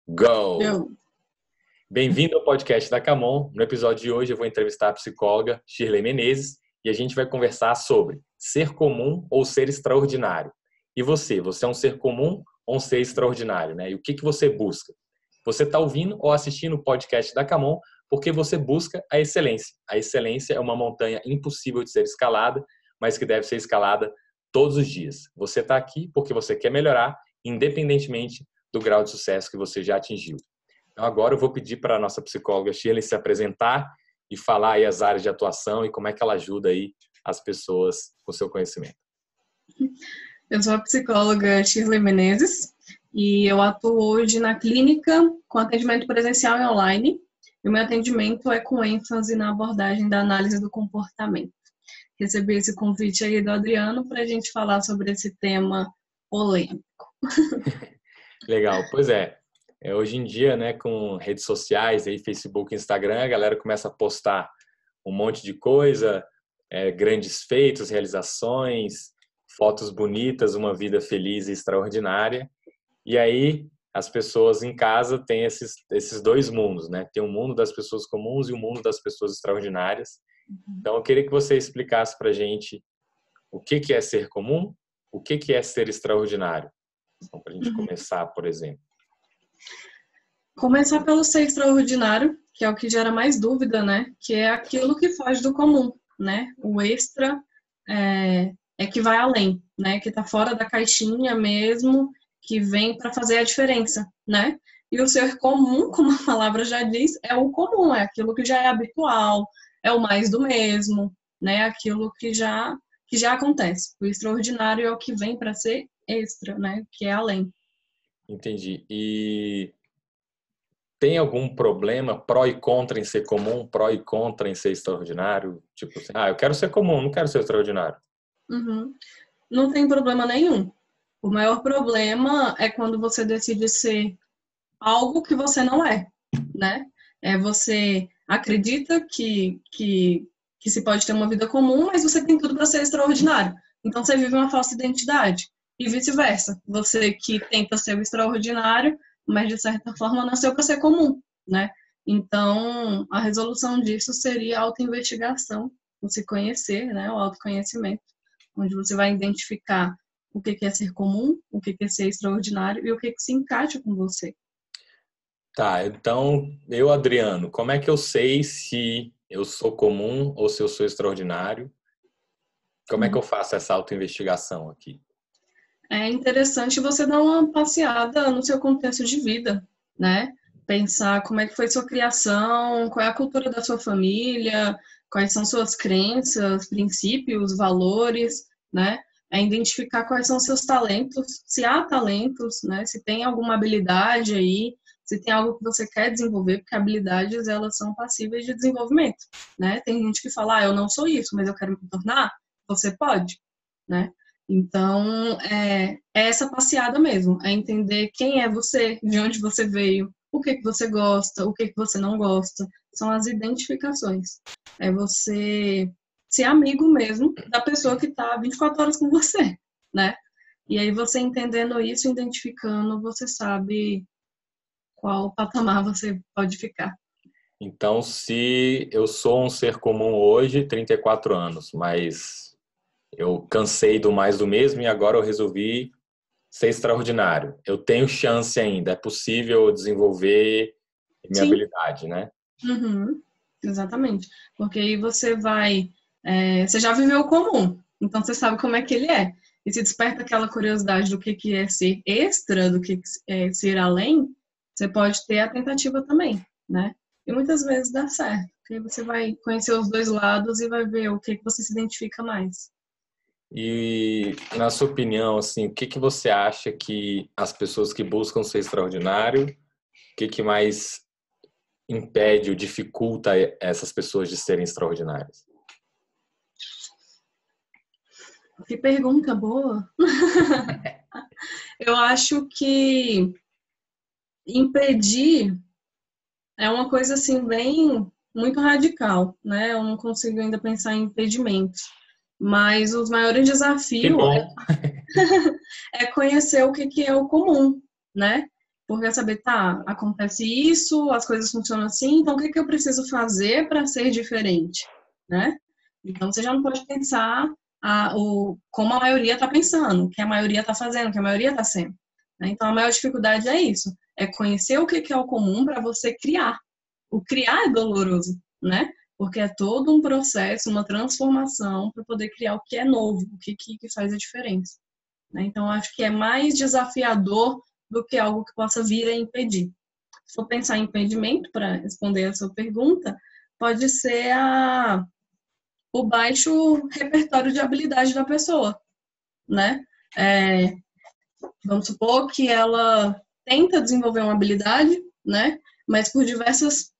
Go! Eu. Bem-vindo ao podcast da Camon. No episódio de hoje eu vou entrevistar a psicóloga Shirley Menezes e a gente vai conversar sobre ser comum ou ser extraordinário. E você é um ser comum ou um ser extraordinário, né? E o que você busca? Você está ouvindo ou assistindo o podcast da Camon porque você busca a excelência. A excelência é uma montanha impossível de ser escalada, mas que deve ser escalada todos os dias. Você está aqui porque você quer melhorar, independentemente do grau de sucesso que você já atingiu. Então agora eu vou pedir para a nossa psicóloga Shirley se apresentar e falar aí as áreas de atuação e como é que ela ajuda aí as pessoas com o seu conhecimento. Eu sou a psicóloga Shirley Menezes e eu atuo hoje na clínica com atendimento presencial e online. E o meu atendimento é com ênfase na abordagem da análise do comportamento. Recebi esse convite aí do Adriano para a gente falar sobre esse tema polêmico. Legal, pois é. Hoje em dia, né, com redes sociais, aí, Facebook, Instagram, a galera começa a postar um monte de coisa, grandes feitos, realizações, fotos bonitas, uma vida feliz e extraordinária. E aí as pessoas em casa têm esses dois mundos, né? Tem o mundo das pessoas comuns e o mundo das pessoas extraordinárias. Então eu queria que você explicasse pra gente o que é ser comum, o que é ser extraordinário. Então, para a gente começar, por exemplo. Começar pelo ser extraordinário, que é o que gera mais dúvida, né? Que é aquilo que foge do comum, né? O extra é que vai além, né? Que tá fora da caixinha mesmo, que vem para fazer a diferença, né? E o ser comum, como a palavra já diz, é o comum, é aquilo que já é habitual, é o mais do mesmo, né? Aquilo que já acontece. O extraordinário é o que vem para ser extra, né? Que é além. Entendi. E tem algum problema, pró e contra em ser comum, pró e contra em ser extraordinário? Tipo assim, eu quero ser comum, não quero ser extraordinário. Uhum. Não tem problema nenhum. O maior problema é quando você decide ser algo que você não é, né? Você acredita que se pode ter uma vida comum, mas você tem tudo para ser extraordinário. Então você vive uma falsa identidade. E vice-versa. Você que tenta ser o extraordinário, mas de certa forma nasceu para ser comum, né? Então a resolução disso seria a autoinvestigação, o se conhecer, né? O autoconhecimento, onde você vai identificar o que é ser comum, o que é ser extraordinário e o que se encaixa com você. Tá, então eu, Adriano, como é que eu sei se eu sou comum ou se eu sou extraordinário? Como é que eu faço essa autoinvestigação aqui? É interessante você dar uma passeada no seu contexto de vida, né? Pensar como é que foi sua criação, qual é a cultura da sua família, quais são suas crenças, princípios, valores, né? Identificar quais são seus talentos, se há talentos, né? Se tem alguma habilidade aí, se tem algo que você quer desenvolver, porque habilidades, elas são passíveis de desenvolvimento, né? Tem gente que fala, eu não sou isso, mas eu quero me tornar. Você pode, né? Então, é essa passeada mesmo, é entender quem é você, de onde você veio, o que você gosta, o que você não gosta. São as identificações. É você ser amigo mesmo da pessoa que está 24 horas com você, né? E aí você entendendo isso, identificando, você sabe qual patamar você pode ficar. Então, se eu sou um ser comum hoje, 34 anos, mas eu cansei do mais do mesmo e agora eu resolvi ser extraordinário. Eu tenho chance ainda, é possível desenvolver minha Sim. habilidade, né? Uhum. Exatamente. Porque aí você vai... você já viveu o comum, então você sabe como é que ele é. E se desperta aquela curiosidade do que é ser extra, do que é ser além, você pode ter a tentativa também, né? E muitas vezes dá certo. Porque aí você vai conhecer os dois lados e vai ver o que você se identifica mais. E, na sua opinião, assim, o que você acha que as pessoas que buscam ser extraordinário, o que mais impede ou dificulta essas pessoas de serem extraordinárias? Que pergunta boa! Eu acho que impedir é uma coisa assim bem muito radical, né? Eu não consigo ainda pensar em impedimentos. Mas os maiores Que desafios bom! é conhecer o que é o comum, né? porque é saber, tá, acontece isso, as coisas funcionam assim, então o que que eu preciso fazer para ser diferente, né? Então você já não pode pensar como a maioria está pensando, o que a maioria está fazendo, o que a maioria está sendo, né? Então a maior dificuldade é isso, é conhecer o que que é o comum para você criar. O criar é doloroso, né? Porque é todo um processo, uma transformação para poder criar o que é novo, o que faz a diferença, né? Então, acho que é mais desafiador do que algo que possa vir a impedir. Se for pensar em impedimento, para responder a sua pergunta, pode ser o baixo repertório de habilidade da pessoa, né? É, vamos supor que ela tenta desenvolver uma habilidade, né? Mas por diversas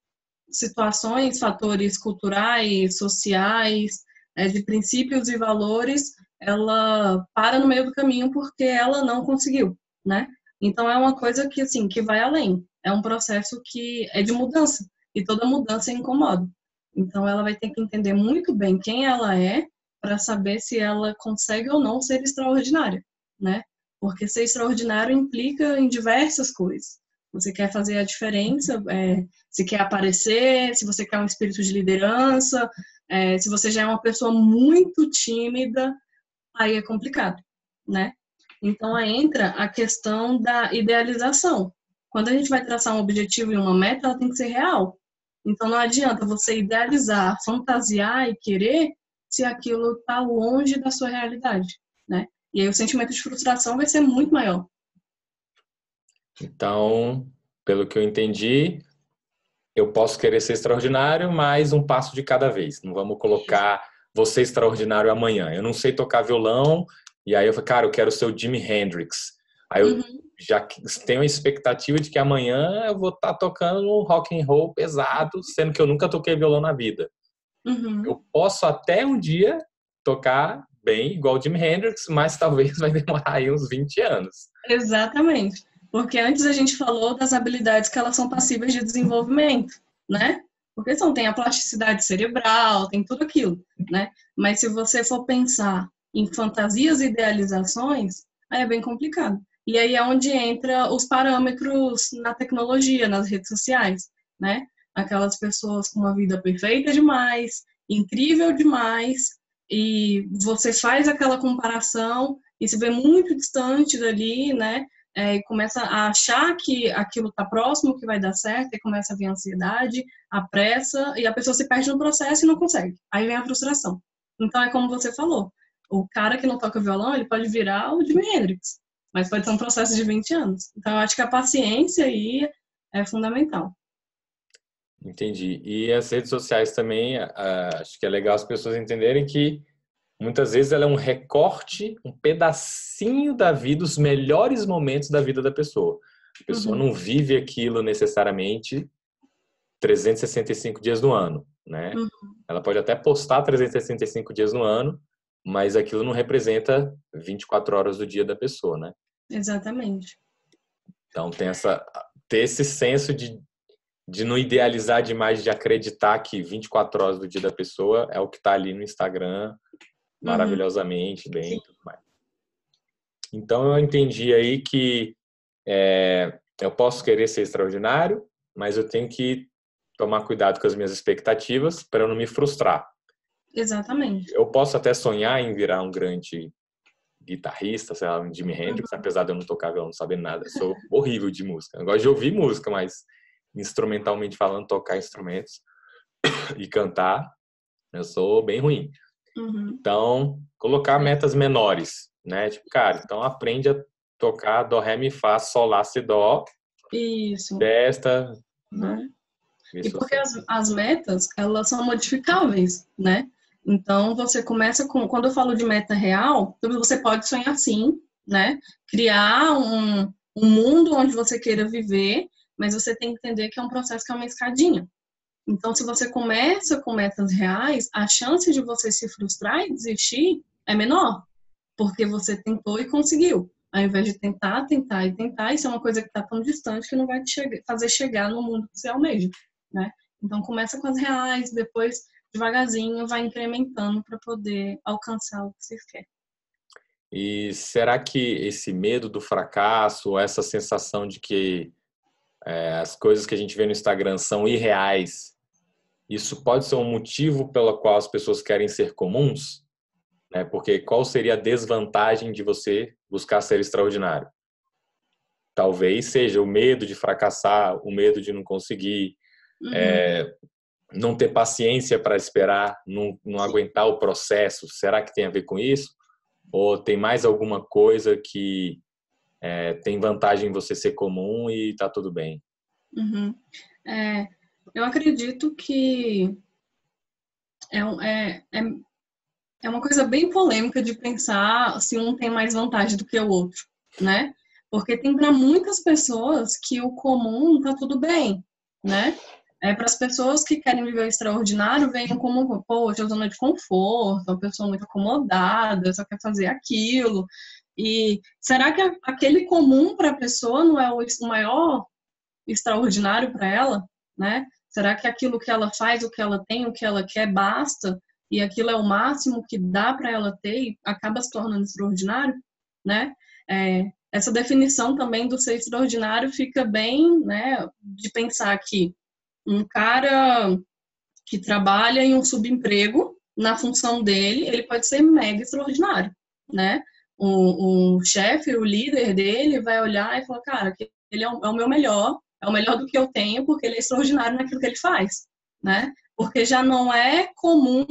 situações, fatores culturais, sociais, de princípios e valores, ela para no meio do caminho porque ela não conseguiu, né? Então é uma coisa que assim, que vai além. É um processo que é de mudança e toda mudança incomoda. Então ela vai ter que entender muito bem quem ela é para saber se ela consegue ou não ser extraordinária, né? Porque ser extraordinário implica em diversas coisas. Você quer fazer a diferença, se quer aparecer, se você quer um espírito de liderança, se você já é uma pessoa muito tímida, aí é complicado, né? Então aí entra a questão da idealização. Quando a gente vai traçar um objetivo e uma meta, ela tem que ser real. Então não adianta você idealizar, fantasiar e querer se aquilo está longe da sua realidade, né? E aí o sentimento de frustração vai ser muito maior. Então, pelo que eu entendi, eu posso querer ser extraordinário, mas um passo de cada vez. Não vamos colocar você extraordinário amanhã. Eu não sei tocar violão, e aí eu falo, cara, eu quero ser o Jimi Hendrix. Aí eu Uhum, já tenho a expectativa de que amanhã eu vou estar tocando um rock and roll pesado, sendo que eu nunca toquei violão na vida. uhum. Eu posso até um dia tocar bem, igual o Jimi Hendrix, mas talvez vai demorar aí uns 20 anos. Exatamente. Porque antes a gente falou das habilidades que elas são passíveis de desenvolvimento, né? Porque tem a plasticidade cerebral, tem tudo aquilo, né? Mas se você for pensar em fantasias e idealizações, aí é bem complicado. E aí é onde entra os parâmetros na tecnologia, nas redes sociais, né? Aquelas pessoas com uma vida perfeita demais, incrível demais, e você faz aquela comparação e se vê muito distante dali, né? E começa a achar que aquilo está próximo, que vai dar certo, e começa a vir a ansiedade, a pressa, e a pessoa se perde no processo e não consegue. Aí vem a frustração. Então é como você falou, o cara que não toca violão, ele pode virar o Jimi Hendrix, mas pode ser um processo de 20 anos. Então eu acho que a paciência aí é fundamental. Entendi. E as redes sociais também, acho que é legal as pessoas entenderem que muitas vezes ela é um recorte, um pedacinho da vida, os melhores momentos da vida da pessoa. A pessoa Uhum, não vive aquilo necessariamente 365 dias no ano, né? uhum, Ela pode até postar 365 dias no ano, mas aquilo não representa 24 horas do dia da pessoa, né? exatamente. Então ter esse senso de não idealizar demais, de acreditar que 24 horas do dia da pessoa é o que está ali no Instagram, Uhum, maravilhosamente bem sim, e tudo mais. Então eu entendi aí que eu posso querer ser extraordinário, mas eu tenho que tomar cuidado com as minhas expectativas para eu não me frustrar. exatamente. Eu posso até sonhar em virar um grande guitarrista, sei lá, um Jimi Hendrix, Uhum, apesar de eu não tocar violão, não saber nada. Eu sou horrível de música. Eu gosto de ouvir música, mas instrumentalmente falando, tocar instrumentos e cantar, eu sou bem ruim. uhum. Então, colocar metas menores, né? Tipo, cara, então aprende a tocar dó, ré, mi, fá, sol, lá, si, dó, Isso, desta, né? né? Vê E se porque você... as metas, elas são modificáveis, né? Então, você começa com, quando eu falo de meta real, você pode sonhar sim, né? Criar um mundo onde você queira viver, mas você tem que entender que é um processo que é uma escadinha. Então, se você começa com metas reais, a chance de você se frustrar e desistir é menor, porque você tentou e conseguiu. Ao invés de tentar, tentar e tentar, isso é uma coisa que está tão distante que não vai fazer chegar no mundo que você almeja, né? Então começa com as reais, depois devagarzinho vai incrementando para poder alcançar o que você quer. E será que esse medo do fracasso, essa sensação de que as coisas que a gente vê no Instagram são irreais, isso pode ser um motivo pelo qual as pessoas querem ser comuns, né? Porque qual seria a desvantagem de você buscar ser extraordinário? Talvez seja o medo de fracassar, o medo de não conseguir, Uhum. não ter paciência para esperar, não Sim. aguentar o processo. Será que tem a ver com isso? Ou tem mais alguma coisa que tem vantagem em você ser comum e tá tudo bem? Uhum. É, eu acredito que é, é uma coisa bem polêmica de pensar se um tem mais vantagem do que o outro, né? Porque tem para muitas pessoas que o comum tá tudo bem, né? Para as pessoas que querem viver o extraordinário, veem como, poxa, zona de conforto, uma pessoa muito acomodada, só quer fazer aquilo. E será que aquele comum para a pessoa não é o maior extraordinário para ela, né? Será que aquilo que ela faz, o que ela tem, o que ela quer, basta? E aquilo é o máximo que dá para ela ter e acaba se tornando extraordinário, né? Essa definição também do ser extraordinário fica bem, né, de pensar que um cara que trabalha em um subemprego, na função dele, ele pode ser mega extraordinário, né? O chefe, o líder dele vai olhar e falar, cara, ele é o meu melhor, é o melhor do que eu tenho, porque ele é extraordinário naquilo que ele faz, né? Porque já não é comum,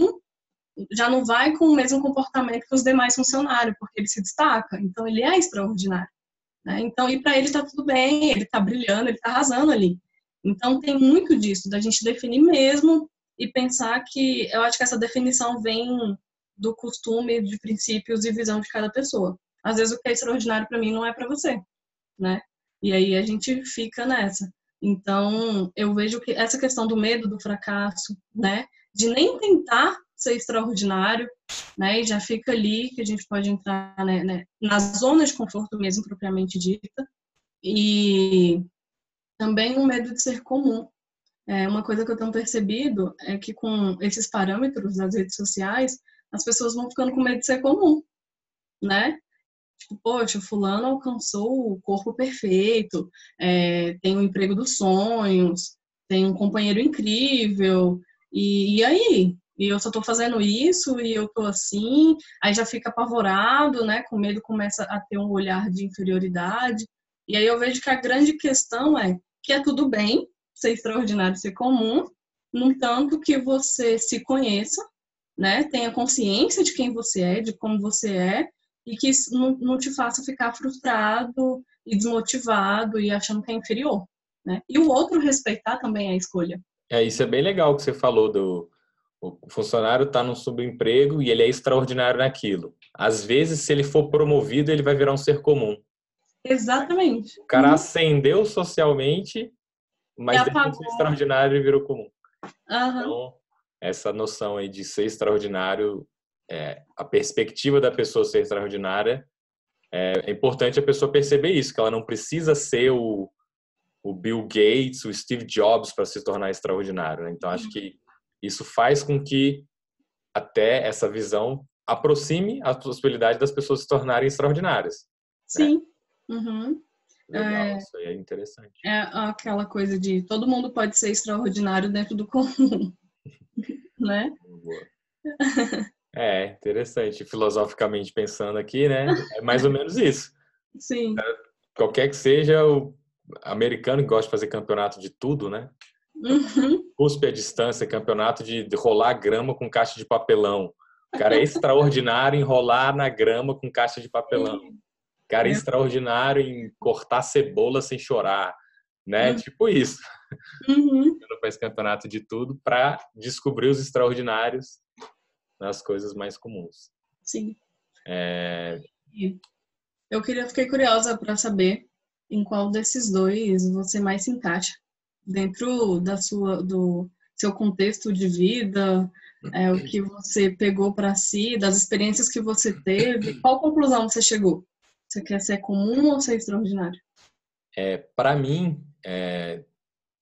já não vai com o mesmo comportamento que os demais funcionários, porque ele se destaca, então ele é extraordinário, né? Então, e para ele tá tudo bem, ele tá brilhando, ele tá arrasando ali. Então, tem muito disso, da gente definir mesmo e pensar que eu acho que essa definição vem do costume, de princípios e visão de cada pessoa. Às vezes o que é extraordinário para mim não é para você, né? E aí a gente fica nessa. Então, eu vejo que essa questão do medo do fracasso, né, de nem tentar ser extraordinário, né, e já fica ali que a gente pode entrar, né, na zona de conforto mesmo propriamente dita, e também o medo de ser comum. Uma coisa que eu tenho percebido é que com esses parâmetros das redes sociais, as pessoas vão ficando com medo de ser comum, né? Tipo, poxa, fulano alcançou o corpo perfeito, tem o emprego dos sonhos, tem um companheiro incrível, e aí? E eu só tô fazendo isso, e eu tô assim, aí já fica apavorado, né? Com medo começa a ter um olhar de inferioridade. E aí eu vejo que a grande questão é que é tudo bem ser extraordinário, ser comum, no tanto que você se conheça, né? Tenha consciência de quem você é, de como você é, e que isso não te faça ficar frustrado e desmotivado e achando que é inferior, né? E o outro respeitar também a escolha. Isso é bem legal que você falou o funcionário está num subemprego e ele é extraordinário naquilo. Às vezes, se ele for promovido, ele vai virar um ser comum. Exatamente. O cara ascendeu socialmente, E mas deixou de ser apagou. extraordinário e virou comum. Aham. Então, essa noção aí de ser extraordinário, a perspectiva da pessoa ser extraordinária, é importante a pessoa perceber isso, que ela não precisa ser o Bill Gates, o Steve Jobs para se tornar extraordinário, né? Então, acho que isso faz com que até essa visão aproxime a possibilidade das pessoas se tornarem extraordinárias, né? Sim. Uhum. Legal, isso aí é interessante. É aquela coisa de todo mundo pode ser extraordinário dentro do comum, né? Boa. Interessante. Filosoficamente pensando aqui, né? É mais ou menos isso. Sim. Qualquer que seja o americano que gosta de fazer campeonato de tudo, né? Uhum. Cuspe a distância, campeonato de rolar grama com caixa de papelão. O cara é extraordinário em rolar na grama com caixa de papelão. O cara é extraordinário em cortar cebola sem chorar, né? Tipo isso. Uhum. Ele faz campeonato de tudo para descobrir os extraordinários nas coisas mais comuns. Sim. É, Fiquei curiosa para saber em qual desses dois você mais se encaixa dentro do seu contexto de vida, o que você pegou para si, das experiências que você teve. Qual conclusão você chegou? Você quer ser comum ou ser extraordinário? Para mim,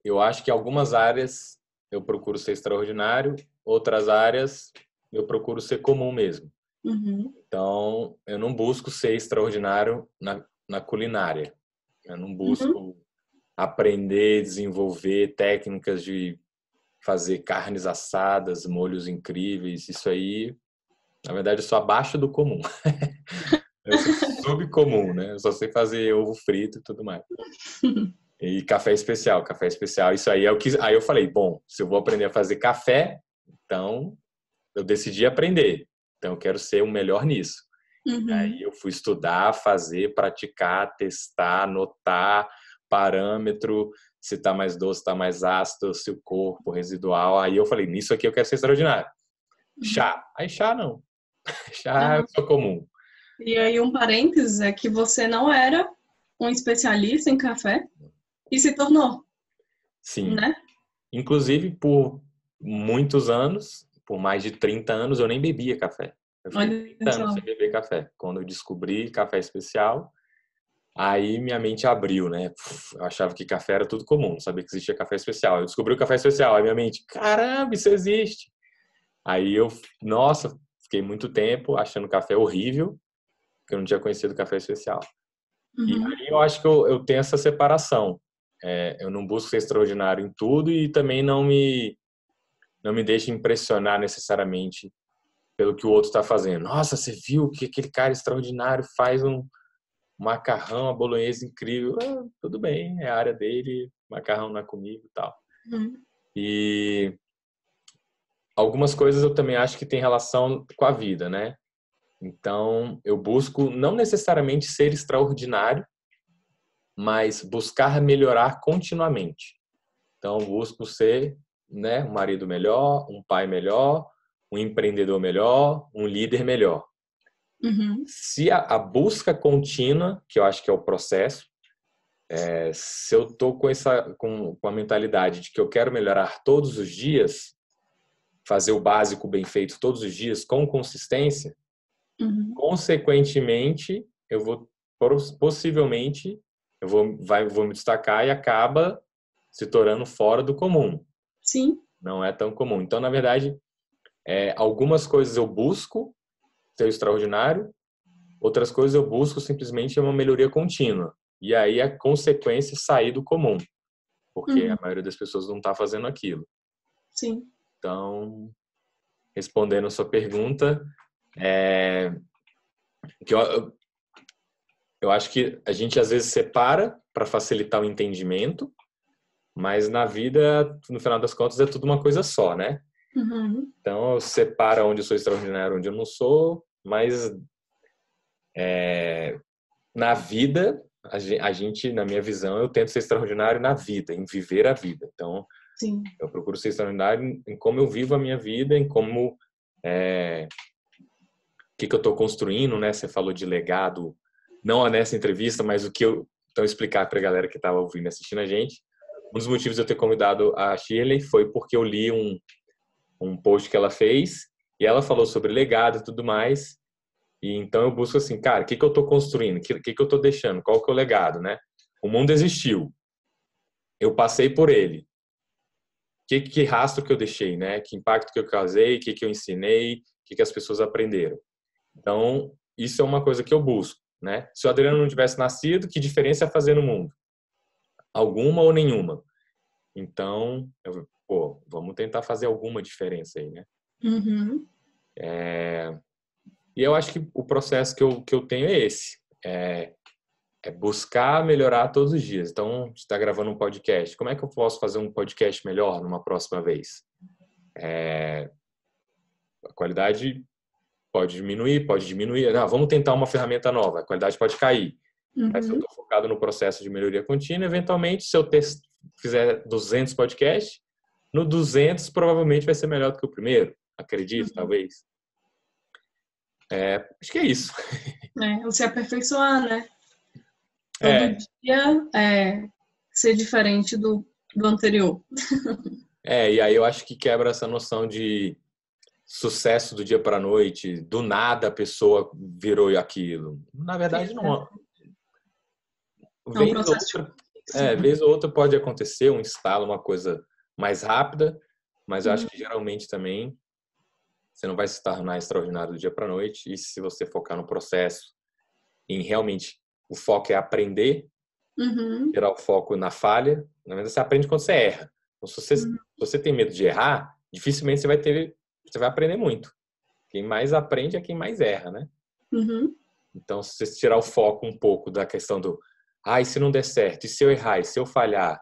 eu acho que algumas áreas eu procuro ser extraordinário, outras áreas eu procuro ser comum mesmo. Uhum. Então, eu não busco ser extraordinário na culinária. Eu não Uhum. busco aprender, desenvolver técnicas de fazer carnes assadas, molhos incríveis. Isso aí, na verdade, eu sou abaixo do comum. Eu sou subcomum, né? Eu só sei fazer ovo frito e tudo mais. E café especial, café especial. Isso aí é o que. Aí eu falei, bom, se eu vou aprender a fazer café, então eu decidi aprender. Então eu quero ser o melhor nisso. Aí Uhum. eu fui estudar, fazer, praticar, testar, anotar parâmetro, se tá mais doce, tá mais ácido, se o corpo residual. Aí eu falei, nisso aqui eu quero ser extraordinário. Uhum. Chá. Aí chá não. Chá eu Aham. sou comum. E aí, um parênteses é que você não era um especialista em café e se tornou, Sim. né? Inclusive, por muitos anos, por mais de 30 anos, eu nem bebia café. Eu fiquei Olha 30 anos só. sem beber café. Quando eu descobri café especial, aí minha mente abriu, né? Eu achava que café era tudo comum, não sabia que existia café especial. Eu descobri o café especial, aí minha mente, caramba, isso existe. Aí eu, nossa, fiquei muito tempo achando café horrível, porque eu não tinha conhecido café especial. E Uhum. aí eu acho que eu tenho essa separação. Eu não busco ser extraordinário em tudo e também não me deixo impressionar necessariamente pelo que o outro está fazendo. Nossa, você viu que aquele cara extraordinário faz um macarrão, a bolonhesa incrível. Ah, tudo bem, é a área dele, macarrão não é comigo e tal. Uhum. E algumas coisas eu também acho que tem relação com a vida, né? Então, eu busco não necessariamente ser extraordinário, mas buscar melhorar continuamente. Então, eu busco ser, né, um marido melhor, um pai melhor, um empreendedor melhor, um líder melhor. Uhum. Se a busca contínua, que eu acho que é o processo, se eu tô com a mentalidade de que eu quero melhorar todos os dias, fazer o básico bem feito todos os dias com consistência, Uhum. consequentemente eu vou possivelmente vou me destacar e acaba se tornando fora do comum. Sim. Não é tão comum. Então, na verdade, algumas coisas eu busco ser extraordinário, outras coisas eu busco simplesmente uma melhoria contínua. E aí a consequência é sair do comum, porque a Uhum. maioria das pessoas não está fazendo aquilo. Sim. Então, respondendo a sua pergunta, é, que eu acho que a gente às vezes separa para facilitar o entendimento, mas na vida, no final das contas, é tudo uma coisa só, né? Uhum. Então, eu separo onde eu sou extraordinário, onde eu não sou, mas na vida, a gente, na minha visão, eu tento ser extraordinário na vida, em viver a vida. Então, Sim. eu procuro ser extraordinário em como eu vivo a minha vida, em como que eu estou construindo, né? Você falou de legado, não nessa entrevista, mas o que eu então explicar para a galera que estava ouvindo e assistindo a gente. Um dos motivos de eu ter convidado a Shirley foi porque eu li um post que ela fez e ela falou sobre legado e tudo mais. E então eu busco assim, cara, o que eu estou construindo? O que eu estou deixando? Qual que é o legado, né? O mundo existiu, eu passei por ele. Que rastro que eu deixei, né? Que impacto que eu causei, que eu ensinei, que as pessoas aprenderam. Então, isso é uma coisa que eu busco, né? Se o Adriano não tivesse nascido, que diferença ia fazer no mundo? Alguma ou nenhuma? Então, vamos tentar fazer alguma diferença aí, né? Uhum. E eu acho que o processo que eu tenho é esse. É buscar melhorar todos os dias. Então, você está gravando um podcast. Como é que eu posso fazer um podcast melhor numa próxima vez? A qualidade pode diminuir, pode diminuir. Não, vamos tentar uma ferramenta nova. A qualidade pode cair. Mas se eu Uhum. estou focado no processo de melhoria contínua, eventualmente, se eu fizer 200 podcasts, no 200 provavelmente vai ser melhor do que o primeiro. Acredito, Uhum. talvez. Acho que é isso. Você aperfeiçoar, né? Todo É, dia ser diferente do anterior. e aí eu acho que quebra essa noção de sucesso do dia para a noite, do nada a pessoa virou aquilo. Na verdade, não. Exato. É um Vez ou processo de outra, construção. vez ou outra pode acontecer um estalo, uma coisa mais rápida, mas eu acho Uhum. que geralmente também você não vai se tornar extraordinário do dia para a noite. E se você focar no processo, em realmente o foco é aprender, Uhum. Tirar o foco na falha. Na verdade, você aprende quando você erra. Então, se você tem medo de errar, dificilmente você vai aprender muito. Quem mais aprende é quem mais erra, né? Uhum. Então, se você tirar o foco um pouco da questão do, e se não der certo? E se eu errar? E se eu falhar?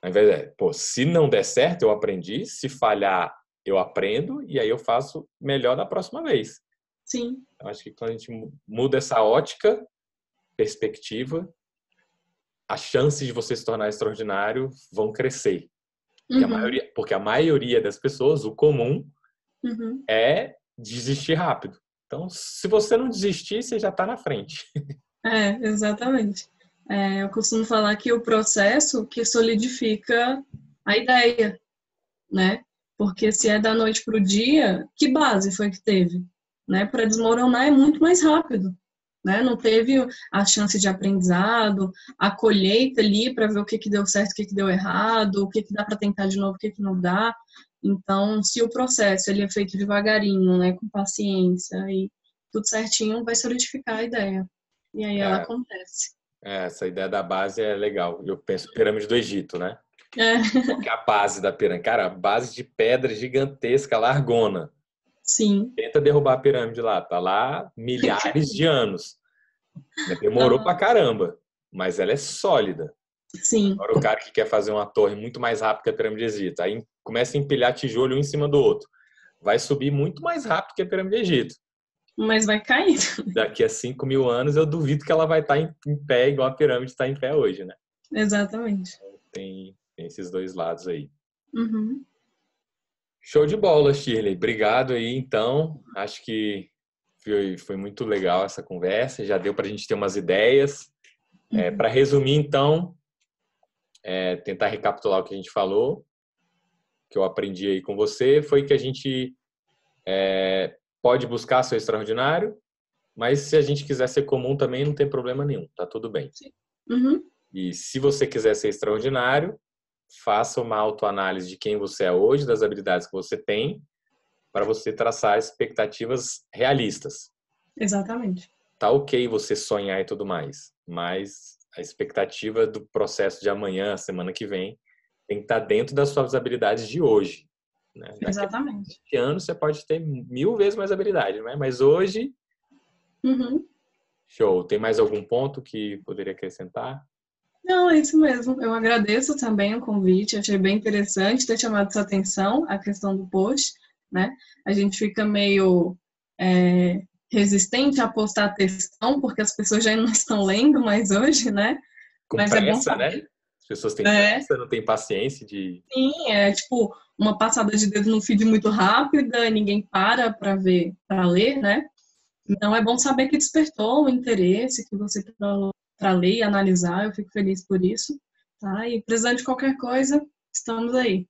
Ao invés de, se não der certo, eu aprendi. Se falhar, eu aprendo. E aí eu faço melhor da próxima vez. Sim. Eu acho que quando a gente muda essa ótica, perspectiva, as chances de você se tornar extraordinário vão crescer. Uhum. Porque a maioria das pessoas, o comum, Uhum. é desistir rápido. Então, se você não desistir, você já está na frente. Exatamente. Eu costumo falar que o processo que solidifica a ideia, né? Porque se é da noite para o dia, que base foi que teve? Né? Para desmoronar é muito mais rápido. Né? Não teve a chance de aprendizado, a colheita ali para ver o que deu certo, o que deu errado, o que dá para tentar de novo, o que não dá. Então, se o processo ele é feito devagarinho, né, com paciência e tudo certinho, vai solidificar a ideia. E aí ela É, acontece. essa ideia da base é legal. Eu penso pirâmide do Egito, né? É, Qual que é a base da pirâmide? Cara, a base de pedra gigantesca, largona. sim. Tenta derrubar a pirâmide lá. Tá lá milhares de anos. Demorou pra Aham, caramba, mas ela é sólida. sim. Agora o cara que quer fazer uma torre muito mais rápido que a pirâmide do Egito, aí começa a empilhar tijolo um em cima do outro. Vai subir muito mais rápido que a pirâmide do Egito. Mas vai cair. Daqui a 5.000 anos, eu duvido que ela vai estar em pé igual a pirâmide está em pé hoje, né? Exatamente. Tem esses dois lados aí. Uhum. Show de bola, Shirley. Obrigado aí, então. Acho que foi muito legal essa conversa. Já deu para a gente ter umas ideias. Uhum. Para resumir, então, tentar recapitular o que a gente falou, que eu aprendi aí com você, foi que a gente pode buscar seu extraordinário, mas se a gente quiser ser comum também não tem problema nenhum, tá tudo bem. Sim. Uhum. E se você quiser ser extraordinário, faça uma autoanálise de quem você é hoje, das habilidades que você tem, para você traçar expectativas realistas. Exatamente. Tá ok você sonhar e tudo mais, mas a expectativa do processo de amanhã, semana que vem, tem que estar dentro das suas habilidades de hoje. Né? Daqui a Exatamente. 20 anos você pode ter 1000 vezes mais habilidade, né? Mas hoje, Uhum. show. Tem mais algum ponto que poderia acrescentar? Não, é isso mesmo. Eu agradeço também o convite, achei bem interessante ter chamado sua atenção a questão do post, né? A gente fica meio resistente a postar textão, porque as pessoas já não estão lendo mais hoje, né? Com Mas é bom pressa, né? saber. As pessoas têm É, pressa, não têm paciência de... sim, é tipo uma passada de dedo no feed muito rápida, e ninguém para ver, para ler, né? Então é bom saber que despertou o interesse, que você para ler e analisar, eu fico feliz por isso, tá? E precisando de qualquer coisa, estamos aí.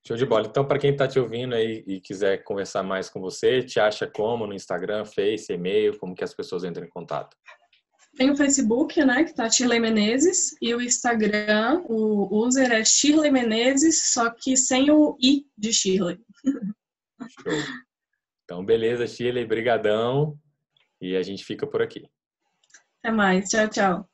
Show de bola. Então, para quem está te ouvindo aí e quiser conversar mais com você, te acha como no Instagram, Face, e-mail, como que as pessoas entram em contato? Tem o Facebook, né, que tá Shirley Menezes, e o Instagram, o user é Shirley Menezes, só que sem o I de Shirley. Show. Então, beleza, Shirley, brigadão e a gente fica por aqui. Até mais, tchau, tchau.